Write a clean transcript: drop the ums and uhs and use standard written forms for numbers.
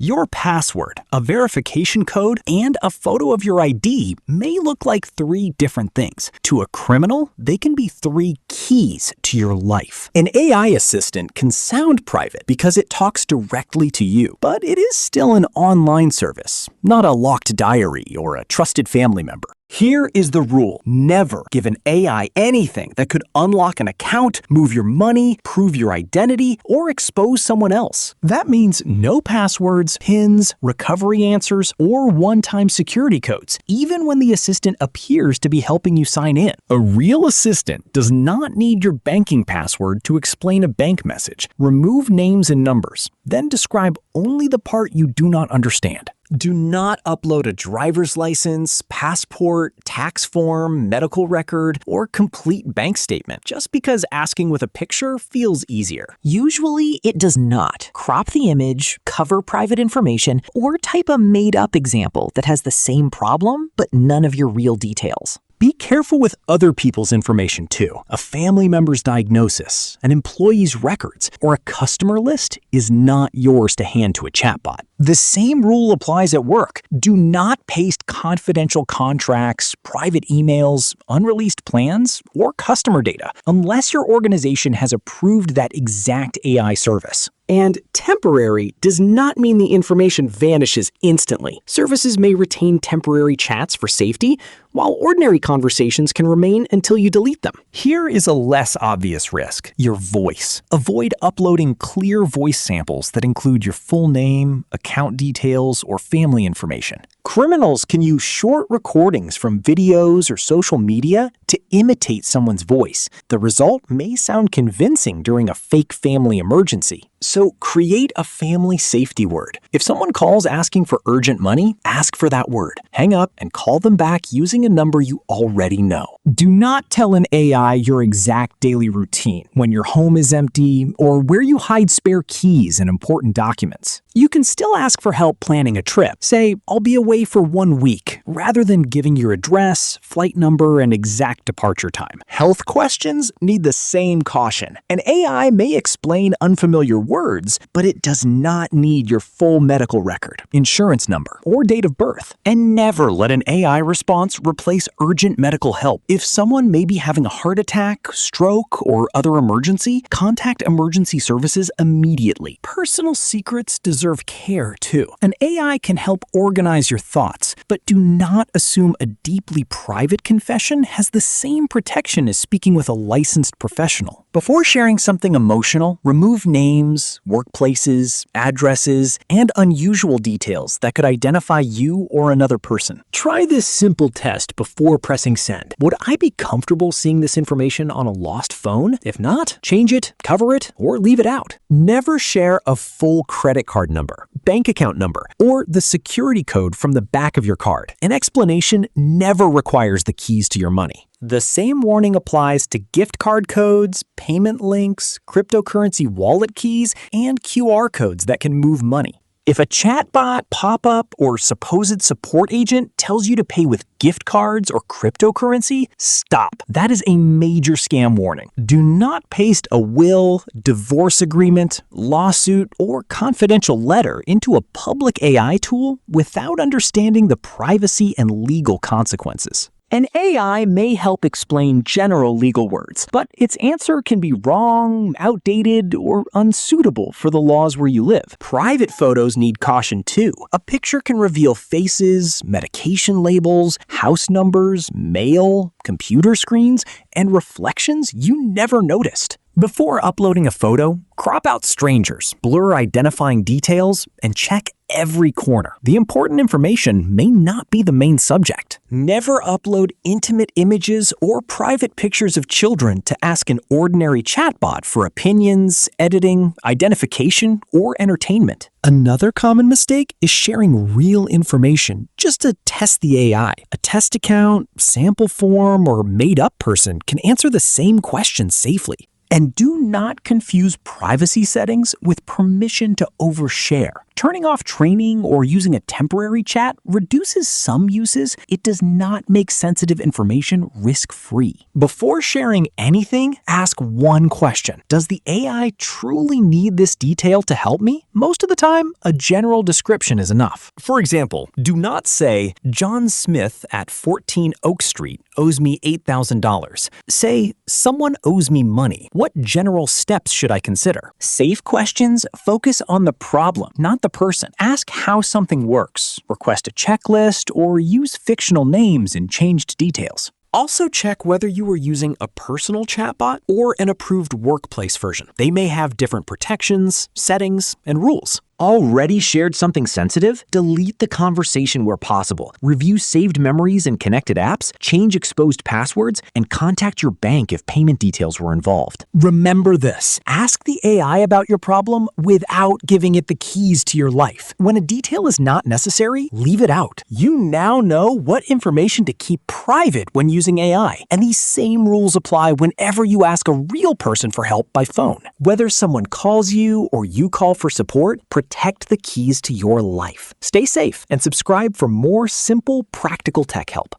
Your password, a verification code, and a photo of your ID may look like three different things. To a criminal, they can be three keys to your life. An AI assistant can sound private because it talks directly to you, but it is still an online service, not a locked diary or a trusted family member. Here is the rule. Never give an AI anything that could unlock an account, move your money, prove your identity, or expose someone else. That means no passwords, PINs, recovery answers, or one-time security codes, even when the assistant appears to be helping you sign in. A real assistant does not need your banking password to explain a bank message. Remove names and numbers, then describe only the part you do not understand. Do not upload a driver's license, passport, tax form, medical record, or complete bank statement just because asking with a picture feels easier. Usually, it does not. Crop the image, cover private information, or type a made-up example that has the same problem but none of your real details. Be careful with other people's information too. A family member's diagnosis, an employee's records, or a customer list is not yours to hand to a chatbot. The same rule applies at work. Do not paste confidential contracts, private emails, unreleased plans, or customer data unless your organization has approved that exact AI service. And temporary does not mean the information vanishes instantly. Services may retain temporary chats for safety, while ordinary conversations can remain until you delete them. Here is a less obvious risk: your voice. Avoid uploading clear voice samples that include your full name, account details, or family information. Criminals can use short recordings from videos or social media to imitate someone's voice. The result may sound convincing during a fake family emergency. So create a family safety word. If someone calls asking for urgent money, ask for that word. Hang up and call them back using a number you already know. Do not tell an AI your exact daily routine, when your home is empty, or where you hide spare keys and important documents. You can still ask for help planning a trip. Say, "I'll be away for 1 week," rather than giving your address, flight number, and exact departure time. Health questions need the same caution. An AI may explain unfamiliar words, but it does not need your full medical record, insurance number, or date of birth. And never let an AI response replace urgent medical help. If someone may be having a heart attack, stroke, or other emergency, contact emergency services immediately. Personal secrets deserve care too. An AI can help organize your thoughts, but do not assume a deeply private confession has the same protection as speaking with a licensed professional. Before sharing something emotional, remove names, workplaces, addresses, and unusual details that could identify you or another person. Try this simple test before pressing send. Would I be comfortable seeing this information on a lost phone? If not, change it, cover it, or leave it out. Never share a full credit card number, bank account number, or the security code from the back of your card. An explanation never requires the keys to your money. The same warning applies to gift card codes, payment links, cryptocurrency wallet keys, and QR codes that can move money. If a chatbot, pop-up, or supposed support agent tells you to pay with gift cards or cryptocurrency, stop. That is a major scam warning. Do not paste a will, divorce agreement, lawsuit, or confidential letter into a public AI tool without understanding the privacy and legal consequences. An AI may help explain general legal words, but its answer can be wrong, outdated, or unsuitable for the laws where you live. Private photos need caution too. A picture can reveal faces, medication labels, house numbers, mail, computer screens, and reflections you never noticed. Before uploading a photo, crop out strangers, blur identifying details, and check every corner. The important information may not be the main subject. Never upload intimate images or private pictures of children to ask an ordinary chatbot for opinions, editing, identification, or entertainment. Another common mistake is sharing real information just to test the AI. A test account, sample form, or made-up person can answer the same question safely. And do not confuse privacy settings with permission to overshare. Turning off training or using a temporary chat reduces some uses. It does not make sensitive information risk-free. Before sharing anything, ask one question. Does the AI truly need this detail to help me? Most of the time, a general description is enough. For example, do not say, John Smith at 14 Oak Street owes me $8,000. Say, someone owes me money. What general steps should I consider? Safe questions focus on the problem, not the person. Ask how something works, request a checklist, or use fictional names in changed details. Also check whether you are using a personal chatbot or an approved workplace version. They may have different protections, settings, and rules. Already shared something sensitive? Delete the conversation where possible. Review saved memories and connected apps, change exposed passwords, and contact your bank if payment details were involved. Remember this: ask the AI about your problem without giving it the keys to your life. When a detail is not necessary, leave it out. You now know what information to keep private when using AI, and these same rules apply whenever you ask a real person for help by phone. Whether someone calls you or you call for support, protect the keys to your life. Stay safe and subscribe for more simple, practical tech help.